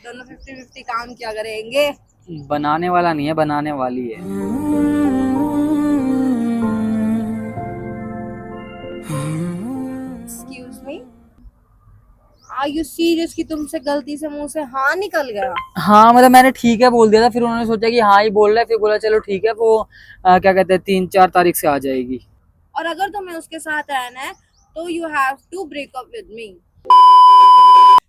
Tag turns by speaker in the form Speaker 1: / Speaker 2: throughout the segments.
Speaker 1: दोनों 50-50 काम क्या करेंगे।
Speaker 2: बनाने वाला नहीं है, बनाने वाली है।
Speaker 1: Excuse me, are you serious कि तुमसे गलती से मुंह से हाँ निकल गया।
Speaker 2: हाँ मतलब मैंने ठीक है बोल दिया था, फिर उन्होंने सोचा कि हाँ ही बोल रहा है, फिर बोला चलो ठीक है, वो क्या कहते हैं 3-4 तारीख से आ जाएगी।
Speaker 1: और अगर तुम्हें उसके साथ रहना है तो you have to break up with me.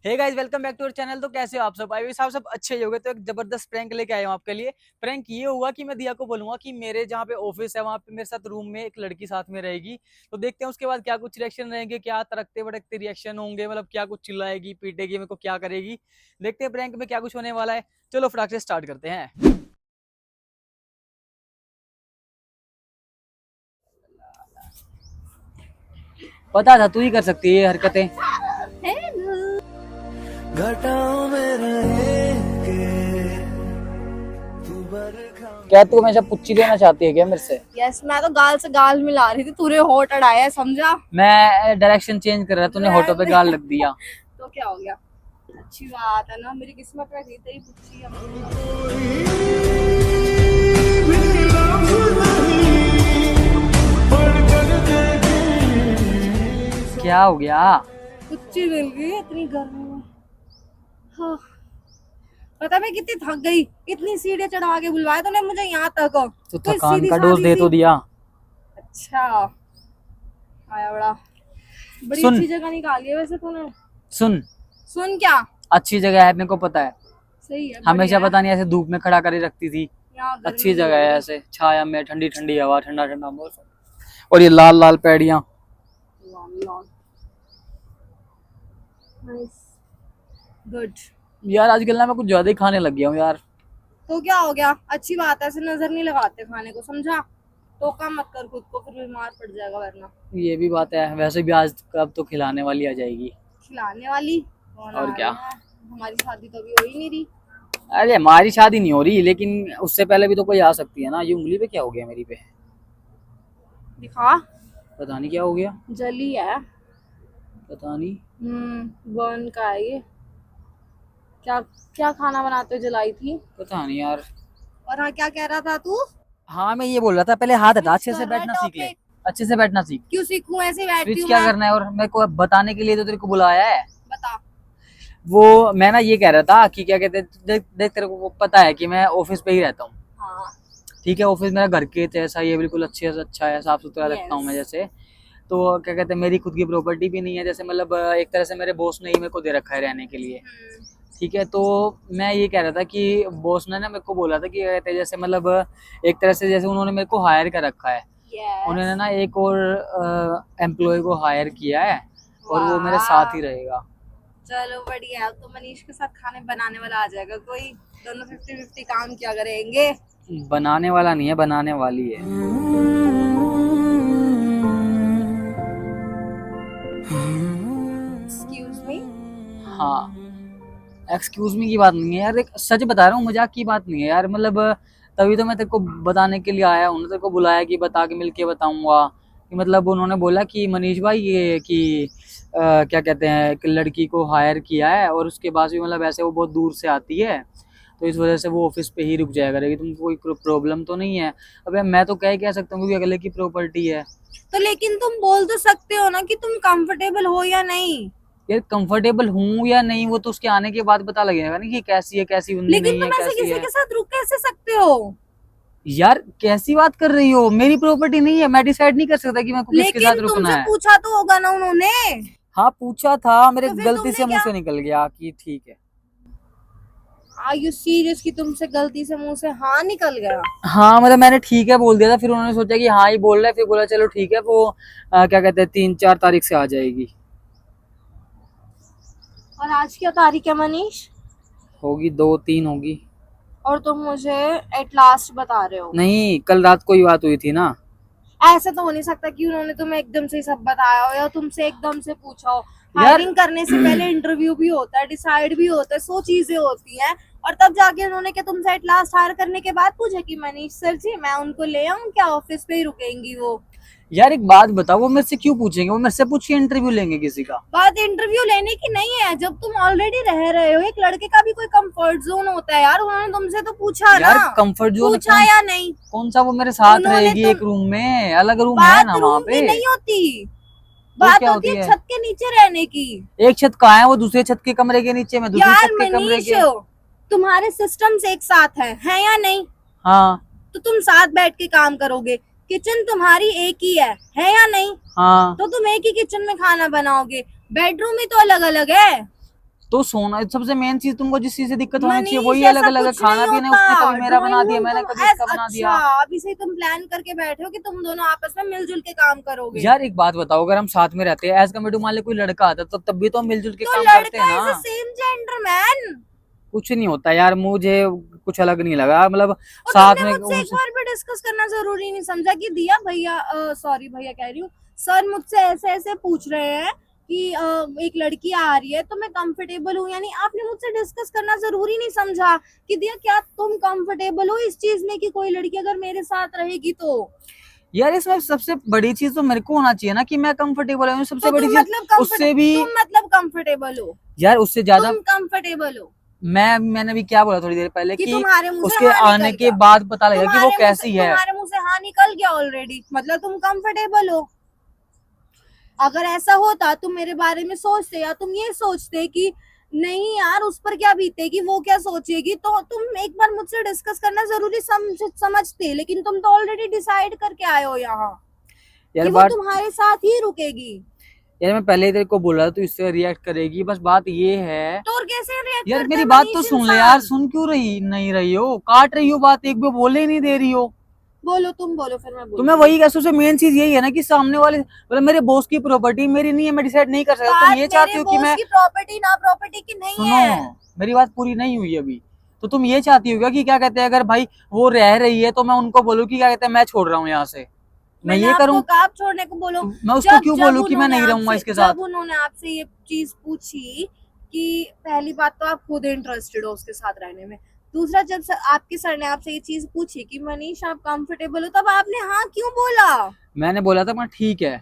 Speaker 2: Hey guys, welcome back to our channel. तो कैसे हो आप सब? आई विश आप सब अच्छे ही होंगे। तो एक जबरदस्त प्रैंक लेके आया हूँ आपके लिए। प्रैंक ये हुआ कि मैं दिया को बोलूंगा कि मेरे जहाँ पे ऑफिस है वहाँ पे मेरे साथ रूम में एक लड़की साथ में रहेगी। तो देखते हैं उसके बाद क्या कुछ रिएक्शन रहेंगे, क्या तड़कते भड़कते रिएक्शन होंगे, मतलब क्या कुछ चिल्लाएगी, पीटेगी, मेरे को क्या करेगी। देखते हैं प्रैंक में क्या कुछ होने वाला है। चलो फटाक से स्टार्ट करते हैं। पता था तू ही कर सकती है ये हरकतें।
Speaker 3: घटाओं में रहेंगे तू बरखा।
Speaker 2: क्या तू हमेशा पुच्ची लेना चाहती है क्या मेरे से?
Speaker 1: यस, मैं तो गाल से गाल मिला रही थी, तूने होठ अड़ाया है, समझा।
Speaker 2: मैं डायरेक्शन चेंज कर रहा, तूने होठों पे गाल लग दिया।
Speaker 1: तो क्या हो गया, अच्छी बात है ना, मेरी किस्मत में थी तेरी पुच्छी।
Speaker 2: क्या हो गया?
Speaker 1: पुच्छी मिल गई इतनी गर्मी में। हाँ। पता मैं कितनी थक गई, इतनी सीढ़ियाँ चढ़ा के बुलवाया तूने मुझे यहाँ तक।
Speaker 2: तो
Speaker 1: कोई
Speaker 2: थकान
Speaker 1: सीधी
Speaker 2: का डोज
Speaker 1: सादी
Speaker 2: दे
Speaker 1: सी।
Speaker 2: तो दिया।
Speaker 1: अच्छा आया बड़ा, बड़ी
Speaker 2: सुन
Speaker 1: अच्छी जगह निकाली है वैसे तूने।
Speaker 2: सुन,
Speaker 1: सुन क्या?
Speaker 2: अच्छी जगह है, मेरे को पता है।
Speaker 1: सही है,
Speaker 2: हमेशा
Speaker 1: बढ़िया है।
Speaker 2: पता नहीं ऐसे धूप में खड़ा कर ही रखती थी।
Speaker 1: यहाँ
Speaker 2: अच्छी
Speaker 1: गर्मी भी
Speaker 2: जगह
Speaker 1: हो
Speaker 2: है,
Speaker 1: रही।
Speaker 2: ऐसे छाया में, ठंडी ठंडी हवा, ठंडा ठंडा मौसम, और ये लाल लाल पैड़ियां।
Speaker 1: Nice, good.
Speaker 2: यार आजकल ना मैं कुछ ज्यादा ही खाने लग गया हूँ यार।
Speaker 1: तो क्या हो गया, अच्छी बात है, ऐसे नजर नहीं लगाते खाने को, समझा। तो काम मत कर खुद को, फिर बीमार पड़ जाएगा वरना।
Speaker 2: ये भी बात है, वैसे भी आज कब तो खिलाने वाली आ जाएगी।
Speaker 1: खिलाने वाली कौन
Speaker 2: और
Speaker 1: आ
Speaker 2: क्या।
Speaker 1: रहा है? हमारी शादी तो अभी हो ही नहीं रही।
Speaker 2: अरे हमारी शादी नहीं हो रही, लेकिन उससे पहले भी तो कोई आ सकती है ना। ये उंगली पे क्या हो गया मेरी पे?
Speaker 1: दिखा।
Speaker 2: पता नहीं क्या हो गया।
Speaker 1: जली है।
Speaker 2: पता नहीं।
Speaker 1: बर्न का है ये। क्या क्या खाना बनाते हुए जलाई थी।
Speaker 2: पता नहीं यार।
Speaker 1: और हाँ, क्या कह रहा था तू?
Speaker 2: हाँ मैं ये बोल रहा था, पहले हाथ हटा,
Speaker 1: स्विच
Speaker 2: अच्छे से
Speaker 1: कर रहा है
Speaker 2: बैठना सीख ले।
Speaker 1: टॉपिक।
Speaker 2: अच्छे से बैठना सीख।
Speaker 1: क्यों सीखूं, ऐसे ही बैठती
Speaker 2: स्विच
Speaker 1: हूँ
Speaker 2: क्या
Speaker 1: मैं।
Speaker 2: करना है, और मेरे को अब बताने के लिए तो तेरे को बुलाया है।
Speaker 1: बता।
Speaker 2: वो मैं ना ये कह रहा था कि क्या कहते हैं, देख देख तेरे को पता है कि मैं ऑफिस पे ही रहता हूँ।
Speaker 1: हाँ।
Speaker 2: ठीक है, ऑफिस मेरा घर के जैसा ही है, बिल्कुल अच्छे से अच्छा है, साफ सुथरा रखता हूँ मैं
Speaker 1: यस।
Speaker 2: जैसे। तो क्या कहते हैं, मेरी खुद की प्रॉपर्टी भी नहीं है, जैसे मतलब एक तरह से मेरे बॉस ने ही मेरे को दे रखा है रहने के लिए। ठीक है, तो मैं ये कह रहा था कि बॉस ने ना मेरे को बोला था कि क्या कहते हैं, जैसे मतलब एक तरह से जैसे उन्होंने मेरे को हायर कर रखा है। उन्होंने
Speaker 1: यस।
Speaker 2: ना एक और एम्प्लॉय को हायर किया है, और वो मेरे साथ ही रहेगा।
Speaker 1: चलो बढ़िया है, अब तो मनीष के साथ खाने बनाने वाला आ जाएगा कोई। दोनों 50-50 काम क्या करेंगे।
Speaker 2: बनाने वाला नहीं है, बनाने वाली है।
Speaker 1: एक्सक्यूज मी।
Speaker 2: हाँ, एक्सक्यूज मी की बात नहीं है यार, एक सच बता रहा हूँ, मजाक की बात नहीं है यार। मतलब तभी तो मैं तेरे को बताने के लिए आया हूँ ना, तेरे को बुलाया कि बता के मिलके बताऊंगा। कि मतलब उन्होंने बोला कि मनीष भाई ये कि क्या कहते हैं, एक लड़की को हायर किया है, और उसके बाद भी मतलब ऐसे वो बहुत दूर से आती है, तो इस वजह से वो ऑफिस पे ही रुक जाया करेगी। तुमको कोई प्रॉब्लम तो नहीं है? अबे मैं तो कह सकता हूँ क्योंकि अगले की प्रॉपर्टी है।
Speaker 1: तो लेकिन तुम बोल तो सकते हो ना कि तुम कंफर्टेबल हो या नहीं।
Speaker 2: यार कंफर्टेबल हूँ या नहीं वो तो उसके आने के बाद पता लगेगा ना, कि कैसी है, कैसी बंदी
Speaker 1: लेकिन
Speaker 2: नहीं है,
Speaker 1: तुम ऐसे
Speaker 2: कैसी
Speaker 1: किसी
Speaker 2: है।
Speaker 1: के साथ रुक कैसे सकते हो।
Speaker 2: यार कैसी बात कर रही हो, मेरी प्रॉपर्टी नहीं है, मैं डिसाइड नहीं कर सकता कि मेरे को किसके
Speaker 1: लेकिन
Speaker 2: साथ रुकना
Speaker 1: तुमसे
Speaker 2: है।
Speaker 1: पूछा तो होगा ना उन्होंने।
Speaker 2: हाँ पूछा था, मेरे
Speaker 1: तो फिर
Speaker 2: गलती
Speaker 1: तुमने
Speaker 2: से मुंह
Speaker 1: क्या।
Speaker 2: से निकल गया कि ठीक है।
Speaker 1: आर यू सीरियस कि तुमसे गलती से मुंह से हाँ निकल गया।
Speaker 2: हाँ मतलब मैंने ठीक है बोल दिया था, फिर उन्होंने सोचा कि हाँ ही बोल रहा है, फिर बोला चलो ठीक है, वो क्या कहते हैं 3-4 तारीख से आ जाएगी।
Speaker 1: और आज क्या तारीख है मनीष?
Speaker 2: होगी 2-3 होगी।
Speaker 1: और तुम मुझे एट लास्ट बता रहे हो।
Speaker 2: नहीं, कल रात को ही बात हुई थी ना।
Speaker 1: ऐसा तो हो नहीं सकता कि उन्होंने तुम्हें एकदम से ही सब बताया हो या तुमसे एकदम से पूछा हो।
Speaker 2: यार
Speaker 1: हायरिंग करने से पहले इंटरव्यू भी होता है, डिसाइड भी होता है, 100 चीजें होती हैं। और तब जाके उन्होंने क्या तुमसे एट लास्ट हायर करने के बाद पूछा कि मनीष सर जी मैं उनको ले आऊं क्या, ऑफिस पे ही रुकेंगी वो?
Speaker 2: यार एक बात बताओ, वो मेरे से क्यों पूछेंगे? वो मेरे से पूछ के इंटरव्यू लेंगे किसी का?
Speaker 1: बात इंटरव्यू लेने की नहीं है, जब तुम ऑलरेडी रह रहे हो, एक लड़के का भी कोई कंफर्ट जोन होता है यार, उन्होंने तुमसे तो पूछा
Speaker 2: यार
Speaker 1: ना,
Speaker 2: कंफर्ट जोन
Speaker 1: पूछा या नहीं?
Speaker 2: कौन सा? वो मेरे साथ
Speaker 1: उन्होंने
Speaker 2: रहेगी
Speaker 1: तो-
Speaker 2: एक रूम में, अलग रूम है
Speaker 1: बात
Speaker 2: ना वहाँ
Speaker 1: रूम
Speaker 2: पे।
Speaker 1: की नहीं होती, बात
Speaker 2: क्या
Speaker 1: होती
Speaker 2: होती
Speaker 1: है
Speaker 2: है?
Speaker 1: छत के नीचे रहने की।
Speaker 2: एक छत कहाँ है? वो दूसरे छत के कमरे के नीचे में, दूसरे
Speaker 1: यार
Speaker 2: छत के कमरे
Speaker 1: मनीष,
Speaker 2: के।
Speaker 1: तुम्हारे सिस्टम्स एक साथ है या नहीं?
Speaker 2: हाँ
Speaker 1: तो तुम साथ बैठ के काम करोगे। किचन तुम्हारी एक ही है या नहीं?
Speaker 2: हाँ।
Speaker 1: तो तुम एक ही किचन में खाना बनाओगे, बेडरूम ही तो अलग अलग है।
Speaker 2: तो सोना सबसे मेन चीज, तुमको जिस चीज से दिक्कत होनी चाहिए
Speaker 1: मनीष,
Speaker 2: वही
Speaker 1: ऐसा
Speaker 2: अलग अलग है।
Speaker 1: कुछ
Speaker 2: खाना
Speaker 1: नहीं
Speaker 2: पीना
Speaker 1: होता।
Speaker 2: उसने कभी मेरा बना
Speaker 1: ड्राइंग
Speaker 2: दिया,
Speaker 1: रूम
Speaker 2: मैंने
Speaker 1: तुम
Speaker 2: कभी उसका बना दिया।
Speaker 1: अच्छा, अभी से तुम प्लान करके बैठे हो कि तुम दोनों आपस में मिलजुल के काम करोगे।
Speaker 2: यार एक बात बताओ, अगर हम साथ में रहते हैं एज कम्पेयर टू मान लो कोई लड़का आता तो तब भी तो हम मिलजुल के
Speaker 1: तो
Speaker 2: काम करते
Speaker 1: लड़का
Speaker 2: हैं
Speaker 1: इज
Speaker 2: ना।
Speaker 1: Same gender man.
Speaker 2: कुछ नहीं होता यार, मुझे कुछ अलग नहीं लगा, मतलब
Speaker 1: और
Speaker 2: साथ
Speaker 1: तुमने
Speaker 2: में
Speaker 1: मुझसे एक बार भी डिस्कस करना जरूरी नहीं समझा कि दिया भैया, सॉरी भैया कह रही हूँ, सर मुझसे ऐसे ऐसे पूछ रहे हैं कि एक लड़की आ रही है तो मैं कंफर्टेबल हूँ, यानी आपने मुझसे डिस्कस करना जरूरी नहीं समझा कि दिया क्या तुम कंफर्टेबल हो इस चीज में कि कोई लड़की अगर मेरे साथ रहेगी तो?
Speaker 2: यार इसमें सबसे बड़ी चीज तो मेरे को होना चाहिए ना कि मैं कंफर्टेबल हूँ, सबसे
Speaker 1: तो
Speaker 2: बड़ी
Speaker 1: तुम
Speaker 2: चीज
Speaker 1: मतलब
Speaker 2: उससे भी।
Speaker 1: तुम मतलब कंफर्टेबल हो?
Speaker 2: यार उससे ज्यादा
Speaker 1: तुम कंफर्टेबल हो
Speaker 2: मैंने भी क्या बोला थोड़ी देर पहले
Speaker 1: कि
Speaker 2: कि
Speaker 1: तुम्हारे मुंह से
Speaker 2: उसके
Speaker 1: हाँ
Speaker 2: आने
Speaker 1: निकल
Speaker 2: के
Speaker 1: गया?
Speaker 2: बाद पता लगा कि वो कैसी है।
Speaker 1: तुम्हारे मुंह से हाँ निकल गया ऑलरेडी, मतलब तुम कंफर्टेबल हो। अगर ऐसा होता तुम मेरे बारे में सोचते या तुम ये सोचते कि नहीं यार उस पर क्या बीतेगी, वो क्या सोचेगी, तो तुम एक बार मुझसे डिस्कस करना जरूरी समझते, लेकिन तुम तो ऑलरेडी डिसाइड करके आए हो यहाँ
Speaker 2: यार
Speaker 1: कि वो
Speaker 2: बात,
Speaker 1: तुम्हारे साथ ही रुकेगी।
Speaker 2: यार मैं पहले ही तेरे को बोला तो इससे रिएक्ट करेगी, बस बात ये है।
Speaker 1: तो और कैसे रिएक्ट
Speaker 2: यार
Speaker 1: करता
Speaker 2: मेरी
Speaker 1: है
Speaker 2: बात तो
Speaker 1: मनीष
Speaker 2: सुन ले
Speaker 1: इंसान?
Speaker 2: यार, सुन क्यों नहीं रही हो? काट रही हो बात, एक भी बोले ही नहीं दे रही हो।
Speaker 1: बोलो, तुम बोलो फिर मैं
Speaker 2: तो
Speaker 1: बोलूं।
Speaker 2: मैं वही कह, सबसे मेन चीज यही है ना कि सामने वाले मतलब मेरे बॉस की प्रॉपर्टी मेरी नहीं है, मैं डिसाइड नहीं कर सकता। तुम
Speaker 1: बात
Speaker 2: ये
Speaker 1: मेरे
Speaker 2: चाहती हो कि
Speaker 1: बॉस
Speaker 2: मैं,
Speaker 1: की प्रॉपर्टी ना प्रॉपर्टी की नहीं
Speaker 2: सुनो
Speaker 1: है।
Speaker 2: मेरी बात पूरी नहीं हुई अभी। तो तुम ये चाहती हो क्या कि क्या कहते हैं, अगर भाई वो रह रही है तो मैं उनको बोलूँ कि क्या कहते हैं मैं छोड़ रहा हूँ यहाँ से, मैं
Speaker 1: मैंने
Speaker 2: ये
Speaker 1: आपको
Speaker 2: करूँ?
Speaker 1: कहा आप छोड़ने को बोलो।
Speaker 2: मैं उसको क्यों बोलूँ कि मैं नहीं रहूंगा इसके साथ?
Speaker 1: जब उन्होंने आपसे ये चीज पूछी कि पहली बात तो आप खुद इंटरेस्टेड हो उसके साथ रहने में, दूसरा जब आपके सर ने आपसे ये चीज पूछी कि मनीष आप कंफर्टेबल हो, तब आपने हाँ क्यों बोला?
Speaker 2: मैंने बोला था मैं ठीक है।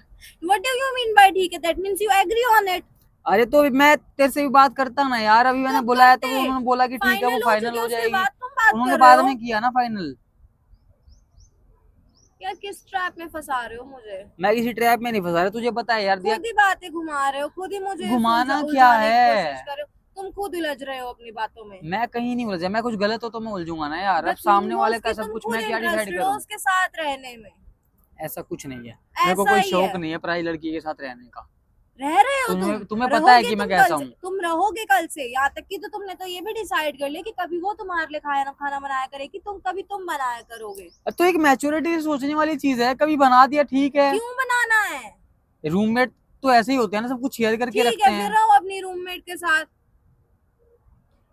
Speaker 1: What do you mean by ठीक है? That means you agree on it.
Speaker 2: अरे तो मैं तेरे से भी बात करता ना यार, अभी मैंने
Speaker 1: कब
Speaker 2: बुलाया तो
Speaker 1: करते?
Speaker 2: उन्होंने बोला कि ठीक है वो फाइनल
Speaker 1: चुकी
Speaker 2: हो
Speaker 1: उसके
Speaker 2: जाएगी।
Speaker 1: बाद तुम बात
Speaker 2: उन्होंने
Speaker 1: कर रहे
Speaker 2: बाद
Speaker 1: हो?
Speaker 2: में किया ना फाइनल।
Speaker 1: यार किस ट्रैप में फंसा रहे हो मुझे?
Speaker 2: मैं किसी ट्रैप में नहीं फंसा रहा, तुझे पता है यार। दिया
Speaker 1: खुद ही बातें घुमा रहे हो, खुद ही मुझे
Speaker 2: घुमाना
Speaker 1: उलझाने
Speaker 2: क्या
Speaker 1: की
Speaker 2: है?
Speaker 1: कोशिश कर रहे हो। तुम खुद उलझ रहे हो अपनी बातों में।
Speaker 2: मैं कहीं नहीं उलझा, मैं कुछ गलत हो तो मैं उलझूंगा ना यार। अब
Speaker 1: That
Speaker 2: सामने
Speaker 1: means
Speaker 2: वाले का
Speaker 1: कि
Speaker 2: सब
Speaker 1: तुम
Speaker 2: कुछ
Speaker 1: खुद
Speaker 2: मैं क्या डिसाइड
Speaker 1: interested हो
Speaker 2: करूं?
Speaker 1: उसके साथ रहने में।
Speaker 2: ऐसा कुछ नहीं है, मेरे को
Speaker 1: ऐसा
Speaker 2: कोई
Speaker 1: ही
Speaker 2: शौक
Speaker 1: है।
Speaker 2: नहीं है पराई लड़की के साथ रहने का।
Speaker 1: रह रहे हो
Speaker 2: तुम्हें पता है
Speaker 1: रहोगे
Speaker 2: कि मैं
Speaker 1: तुम
Speaker 2: कैसा
Speaker 1: कल से,
Speaker 2: हूँ।
Speaker 1: तुम रहोगे कल से, यहाँ तक कि तो तुमने तो ये भी डिसाइड कर लिया कि कभी वो तुम्हारे लिए खाना बनाया करेगी, कभी तुम बनाया करोगे।
Speaker 2: तो एक मैच्योरिटी से सोचने वाली चीज है, कभी बना दिया ठीक है।
Speaker 1: क्यों बनाना है?
Speaker 2: रूममेट तो ऐसे ही होते हैं ना, सब कुछ शेयर करके
Speaker 1: ठीक
Speaker 2: रखते
Speaker 1: है फिर
Speaker 2: हैं।
Speaker 1: रहो अपनी रूममेट के साथ।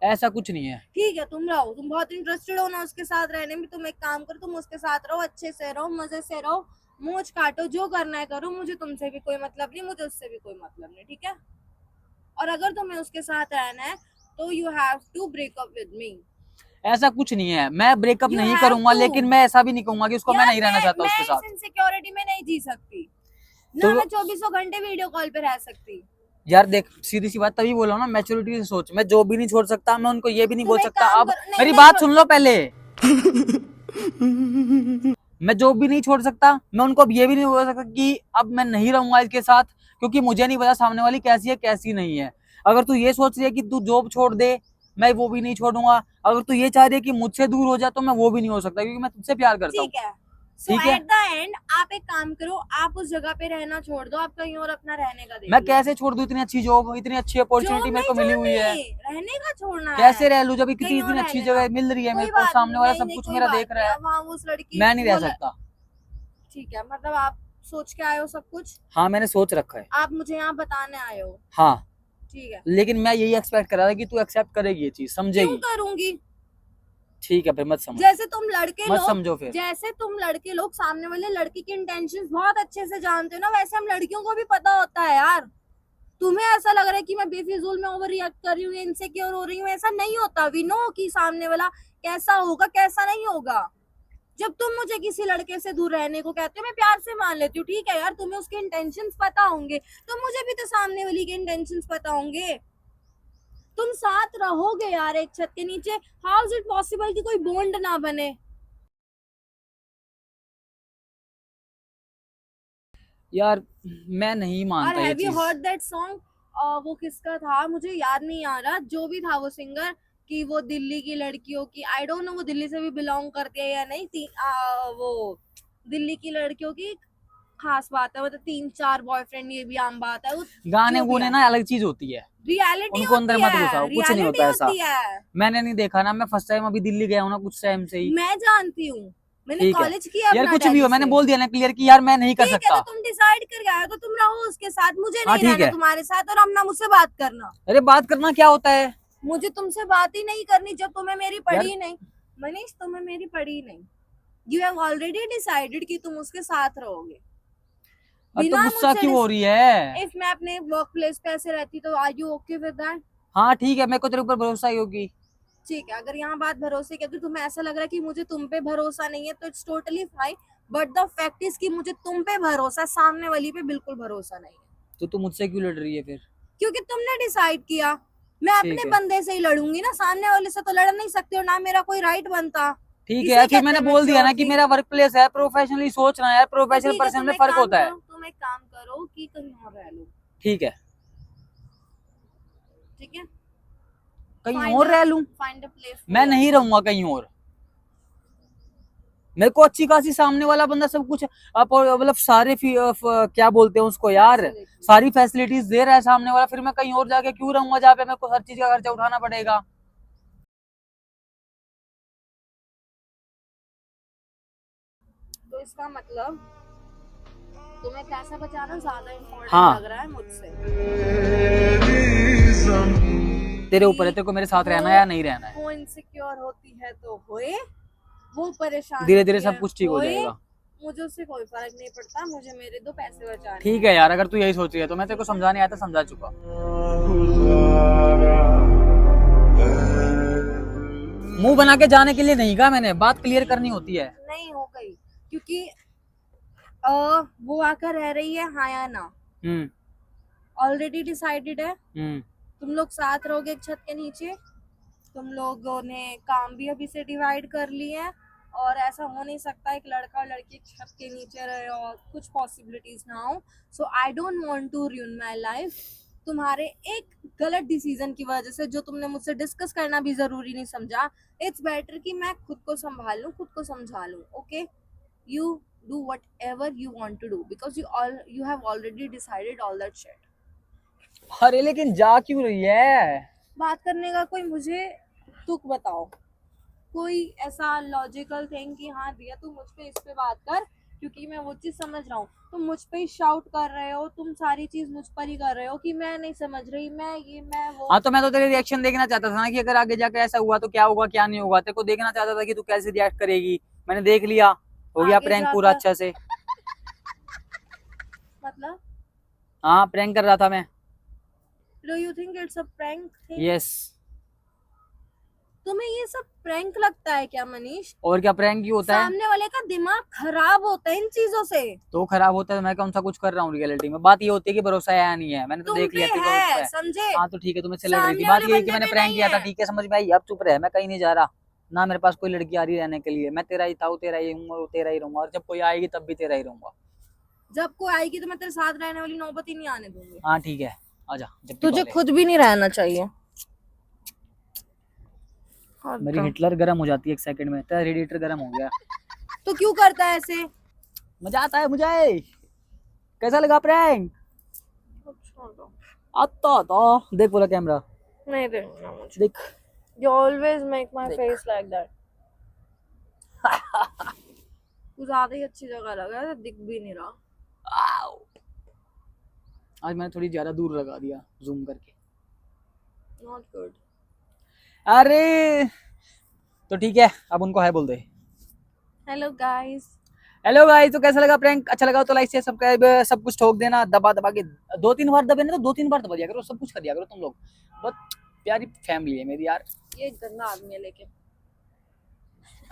Speaker 2: ऐसा कुछ नहीं है।
Speaker 1: ठीक है तुम रहो, तुम बहुत इंटरेस्टेड हो ना उसके साथ रहने में, तुम एक काम करो, तुम उसके साथ रहो, अच्छे से रहो, मजे से रहो, मूंछ काटो, जो करना है करो, मुझे तुमसे भी कोई मतलब नहीं, मुझे उससे भी कोई मतलब नहीं, ठीक है? और अगर तुम्हें उसके साथ रहना है तो you have to break up with me.
Speaker 2: ऐसा कुछ नहीं है, मैं ब्रेकअप
Speaker 1: You
Speaker 2: नहीं
Speaker 1: have
Speaker 2: करूंगा,
Speaker 1: to.
Speaker 2: लेकिन मैं ऐसा भी नहीं कहूंगा कि उसको मैं नहीं रहना चाहता उसके
Speaker 1: मैं
Speaker 2: साथ।
Speaker 1: इस इनसिक्योरिटी में नहीं जी सकती ना,
Speaker 2: तो
Speaker 1: मैं 24 घंटे वीडियो कॉल पे रह सकती।
Speaker 2: यार देख, सीधी सी बात तभी बोला ना, मैच्योरिटी से सोच। मैं जॉब भी नहीं छोड़ सकता, मैं उनको ये भी नहीं
Speaker 1: तुम
Speaker 2: बोल
Speaker 1: एक
Speaker 2: सकता।
Speaker 1: काम
Speaker 2: अब
Speaker 1: करो, नहीं,
Speaker 2: मेरी
Speaker 1: नहीं
Speaker 2: बात सुन लो पहले। मैं जॉब भी नहीं छोड़ सकता, मैं उनको अब ये भी नहीं बोल सकता कि अब मैं नहीं रहूंगा इसके साथ, क्योंकि मुझे नहीं पता सामने वाली कैसी है कैसी नहीं है। अगर तू ये सोच रही है कि तू जॉब छोड़ दे, मैं वो भी नहीं छोड़ूंगा। अगर तू ये चाह रही है कि मुझसे दूर हो जा, तो मैं वो भी नहीं हो सकता, क्योंकि मैं तुझसे प्यार करता हूँ।
Speaker 1: ठीक है, सो
Speaker 2: ठीक है?
Speaker 1: एट द एंड आप एक काम करो, आप उस जगह पे रहना छोड़ दो, आप कहीं और अपना रहने का देखो।
Speaker 2: मैं कैसे छोड़ दूं? इतनी अच्छी जॉब, इतनी अच्छी अपॉर्चुनिटी मेरे को मिली हुई है,
Speaker 1: रहने का छोड़ना
Speaker 2: कैसे
Speaker 1: है।
Speaker 2: रह लूं जब इतनी
Speaker 1: कहीं और
Speaker 2: इतनी
Speaker 1: रह
Speaker 2: अच्छी
Speaker 1: लेना।
Speaker 2: जगह मिल रही है
Speaker 1: कोई
Speaker 2: मेरे को,
Speaker 1: बात
Speaker 2: सामने वाला
Speaker 1: नहीं,
Speaker 2: सब
Speaker 1: नहीं,
Speaker 2: कुछ
Speaker 1: कोई
Speaker 2: मेरा
Speaker 1: बात
Speaker 2: देख रहा
Speaker 1: नहीं,
Speaker 2: है,
Speaker 1: अब वहाँ उस लड़की
Speaker 2: मैं नहीं रह
Speaker 1: बोला-
Speaker 2: सकता।
Speaker 1: ठीक है, मतलब आप सोच के आए हो सब कुछ,
Speaker 2: हाँ मैंने सोच रखा है।
Speaker 1: आप मुझे यहाँ बताने आए हो,
Speaker 2: हाँ,
Speaker 1: ठीक है?
Speaker 2: लेकिन मैं यही एक्सपेक्ट कर रहा था कि तू एक्सेप्ट करेगी ये चीज,
Speaker 1: क्यों
Speaker 2: समझेगी।
Speaker 1: करूंगी?
Speaker 2: ठीक है फिर मत समझ,
Speaker 1: जैसे तुम लड़के
Speaker 2: मत
Speaker 1: लोग
Speaker 2: समझो फिर।
Speaker 1: जैसे तुम लड़के लोग सामने वाले लड़की की इंटेंशंस बहुत अच्छे से जानते हो ना, वैसे हम लड़कियों को भी पता होता है यार। तुम्हें ऐसा लग रहा है कि मैं बेफिजूल में ओवर रिएक्ट कर रही हूँ, इनसिक्योर हो रही हूँ, ऐसा नहीं होता। वी नो कि सामने वाला कैसा होगा कैसा नहीं होगा। जब तुम मुझे किसी लड़के से दूर रहने को कहते हो मैं प्यार से मान लेती हूँ, ठीक है यार, तुम्हें उसके इंटेंशंस पता होंगे, तो मुझे भी तो सामने वाली के इंटेंशंस पता होंगे। तुम साथ रहोगे यार एक छत के नीचे, हाउ इज इट पॉसिबल कि कोई बॉन्ड ना बने?
Speaker 2: यार मैं नहीं
Speaker 1: और
Speaker 2: मानता ये
Speaker 1: हैव यू
Speaker 2: चीज।
Speaker 1: Heard that song? वो किसका था मुझे याद नहीं आ रहा, जो भी था वो सिंगर, कि वो दिल्ली की लड़कियों की, आई डोंट नो वो दिल्ली से भी बिलोंग करती है या नहीं, वो दिल्ली की लड़कियों की खास बात है, मतलब 3-4 बॉयफ्रेंड, ये भी आम बात है। वो
Speaker 2: गाने
Speaker 1: जो भी
Speaker 2: गुने
Speaker 1: है,
Speaker 2: ना अलग चीज होती है,
Speaker 1: रियलिटी
Speaker 2: उनको अंदर
Speaker 1: होती
Speaker 2: मत
Speaker 1: है,
Speaker 2: घुसाओ, कुछ नहीं
Speaker 1: रियलिटी
Speaker 2: होता ऐसा।
Speaker 1: होती है।
Speaker 2: मैंने नहीं देखा ना, मैं फर्स्ट टाइम अभी दिल्ली गया हूँ ना कुछ टाइम से ही।
Speaker 1: मैं जानती हूँ, मैंने
Speaker 2: ठीक है
Speaker 1: कॉलेज किया
Speaker 2: यार,
Speaker 1: अपना
Speaker 2: कुछ भी
Speaker 1: दिल्ली
Speaker 2: हो, मैंने
Speaker 1: से।
Speaker 2: बोल दिया ना क्लियर कि यार मैं नहीं कर
Speaker 1: ठीक है, तो
Speaker 2: सकता।
Speaker 1: तुम डिसाइड कर गए हो तो तुम रहो उसके साथ, मुझे
Speaker 2: हाँ
Speaker 1: नहीं
Speaker 2: ठीक
Speaker 1: रहना
Speaker 2: है।
Speaker 1: तुम्हारे साथ, और अब ना मुझसे बात करना।
Speaker 2: अरे बात करना क्या होता है
Speaker 1: मुझे तुमसे बात ही नहीं करनी जब तुम्हें मेरी
Speaker 2: यार।
Speaker 1: पड़ी नहीं। मनीष, तुम्हें मेरी पड़ी नहीं। यू हैव ऑलरेडी डिसाइडेड कि तुम उसके साथ रहोगे
Speaker 2: अब तो
Speaker 1: बिना
Speaker 2: गुस्सा
Speaker 1: मुझसे।
Speaker 2: क्यों हो रही है?
Speaker 1: इफ मैं अपने वर्क प्लेस पे ऐसे रहती तो are you okay with that?
Speaker 2: हाँ ठीक है, मेरे को तेरे ऊपर भरोसा ही होगी।
Speaker 1: ठीक है, अगर यहाँ बात भरोसे की, अगर तुम्हें ऐसा लग रहा है कि मुझे तुम पे भरोसा नहीं है तो it's totally fine, but the fact is कि मुझे तुम पे भरोसा, सामने वाली पे बिल्कुल भरोसा नहीं है।
Speaker 2: तो तू मुझसे क्यों लड़ रही है फिर?
Speaker 1: क्योंकि तुमने डिसाइड किया। मैं अपने
Speaker 2: ठीक है।
Speaker 1: बंदे से ही लड़ूंगी ना, सामने वाले से तो लड़ नहीं सकती, और ना मेरा कोई राइट बनता।
Speaker 2: ठीक है
Speaker 1: इसे
Speaker 2: यार, फिर
Speaker 1: कहते
Speaker 2: मैंने
Speaker 1: हैं
Speaker 2: बोल दिया ना कि
Speaker 1: मैच्योरिटी।
Speaker 2: मेरा वर्क प्लेस है, प्रोफेशनली सोचना है यार,
Speaker 1: तो
Speaker 2: प्रोफेशनल
Speaker 1: ठीक है,
Speaker 2: पर्सन में फर्क होता है।
Speaker 1: तुम एक काम करो कि कहीं और रह लो।
Speaker 2: ठीक है,
Speaker 1: ठीक है,
Speaker 2: कहीं और रह लूं?
Speaker 1: Find a place.
Speaker 2: मैं नहीं रहूंगा कहीं और। मेरे को अच्छी खासी सामने वाला बंदा सब कुछ आप मतलब सारे क्या बोलते हैं उसको यार, सारी फैसिलिटीज दे रहा है सामने वाला, फिर मैं कहीं और जाके क्यों रहूंगा जहाँ पे मेरे को हर चीज का खर्चा उठाना पड़ेगा?
Speaker 1: तो इसका मतलब तुम्हें पैसा बचाना ज्यादा इम्पोर्टेंट
Speaker 2: हाँ।
Speaker 1: लग रहा है मुझसे।
Speaker 2: तेरे ऊपर है, तेरे को मेरे साथ रहना है या नहीं रहना है।
Speaker 1: वो इनसिक्योर होती है तो होए, वो परेशान
Speaker 2: धीरे धीरे
Speaker 1: होती है
Speaker 2: सब कुछ ठीक हो
Speaker 1: होए,
Speaker 2: जाएगा।
Speaker 1: मुझे उससे कोई फर्क नहीं पड़ता, मुझे मेरे 2 पैसे बचाने
Speaker 2: ठीक है यार, अगर तू यही सोच रही है तो मैं तेरे को समझाने आया था, समझा चुका। मुंह बना के जाने के लिए नहीं कहा मैंने, बात क्लियर करनी होती है।
Speaker 1: नहीं हो गई, क्योंकि वो आकर रह रही है हाँ या ना,
Speaker 2: हम्म
Speaker 1: ऑलरेडी डिसाइडेड है।
Speaker 2: हम्म
Speaker 1: तुम लोग साथ रहोगे एक छत के नीचे, तुम लोगों ने काम भी अभी से डिवाइड कर लिए हैं, और ऐसा हो नहीं सकता एक लड़का और लड़की एक छत के नीचे रहे और कुछ पॉसिबिलिटीज ना हो। So I don't want to ruin my life तुम्हारे एक गलत डिसीजन की वजह से, जो तुमने मुझसे डिस्कस करना भी जरूरी नहीं समझा। इट्स बेटर कि मैं खुद को संभाल लूं, खुद को समझा लूं। Okay, you do whatever you want to do because you have already decided all that shit.
Speaker 2: अरे लेकिन जा क्यों रही है?
Speaker 1: बात करने का कोई मुझे तुक बताओ, कोई ऐसा लॉजिकल थिंग कि हाँ दिया तू मुझ पे इस पे बात कर, क्योंकि मैं वो चीज समझ रहा हूँ। तुम मुझ पे ही शाउट कर रहे हो, तुम सारी चीज मुझ पर ही कर रहे हो कि मैं नहीं समझ रही, मैं ये मैं वो।
Speaker 2: हाँ तो मैं तो तेरे रिएक्शन देखना चाहता था ना, कि अगर आगे जाके ऐसा हुआ तो क्या होगा क्या नहीं होगा, तेरे को देखना चाहता था कि तू कैसे रिएक्ट करेगी। मैंने देख लिया, हो गया
Speaker 1: आगे
Speaker 2: प्रैंक पूरा
Speaker 1: जाकर-
Speaker 2: अच्छा से।
Speaker 1: मतलब
Speaker 2: हाँ प्रैंक कर रहा था मैं।
Speaker 1: Do you think it's a prank thing?
Speaker 2: Yes.
Speaker 1: तुम्हें ये सब प्रैंक लगता है क्या मनीष?
Speaker 2: और क्या प्रैंक ही होता है?
Speaker 1: सामने वाले का दिमाग खराब होता है इन चीजों से।
Speaker 2: तो खराब होता है तो मैं कौन सा कुछ कर रहा हूँ रियलिटी में? बात ये होती है कि भरोसा है या नहीं है, मैंने तो
Speaker 1: तुम
Speaker 2: देख लिया
Speaker 1: पे
Speaker 2: तेरे को भरोसा
Speaker 1: है,
Speaker 2: है।
Speaker 1: समझे?
Speaker 2: हाँ तो ठीक है, तुम्हें से लग रही थी
Speaker 1: सामने
Speaker 2: बात,
Speaker 1: वाले
Speaker 2: ये है कि
Speaker 1: बंदे
Speaker 2: मैंने
Speaker 1: पे
Speaker 2: प्रैंक
Speaker 1: नहीं
Speaker 2: किया था,
Speaker 1: है।
Speaker 2: ठीक है समझ में आई। अब चुप रहे, मैं कहीं नहीं जा रहा ना, मेरे पास कोई लड़की आ रही रहने के लिए। मैं तेरा ही था, वो तेरा ही हूँ, और तेरा ही रहूंगा, और जब कोई आएगी तब भी तेरा ही रहूंगा।
Speaker 1: जब कोई आएगी तो मैं तेरे साथ रहने वाली नौबत ही नहीं आने दूंगी।
Speaker 2: हाँ ठीक है, आजा जब
Speaker 1: तुझे खुद भी नहीं रहना चाहिए।
Speaker 2: मेरी हिटलर गर्म हो जाती है एक सेकंड में, तेरा रेडिएटर गर्म हो गया।
Speaker 1: तो क्यों करता है ऐसे?
Speaker 2: मजा आता है मुझे। कैसा लगा प्रैंक? आता था, देख बोला कैमरा,
Speaker 1: नहीं देखना मुझे।
Speaker 2: देख।
Speaker 1: You always make my
Speaker 2: देख।
Speaker 1: face like that. तू ज्यादा ही अच्छी जगह लगा है, दिख भी नहीं रहा।
Speaker 2: आओ। आज मैंने थोड़ी ज्यादा दूर लगा दिया जूम करके।
Speaker 1: Not good.
Speaker 2: अरे तो ठीक है, अब उनको हाय बोल दे।
Speaker 1: Hello guys.
Speaker 2: हेलो गाइस, तो कैसा लगा प्रैंक? अच्छा लगा तो लाइक शेयर सब्सक्राइब सब कुछ ठोक देना, दबा दबा के 2-3 बार दबे ना, तो 2-3 बार दबा दिया करो, सब कुछ कर दिया करो तुम लोग। बहुत प्यारी फैमिली है मेरी यार।
Speaker 1: ये गंदा आदमी है लेकिन।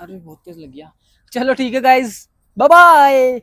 Speaker 2: अरे बहुत तेज लग गया। चलो ठीक है गाइस, बाय बाय।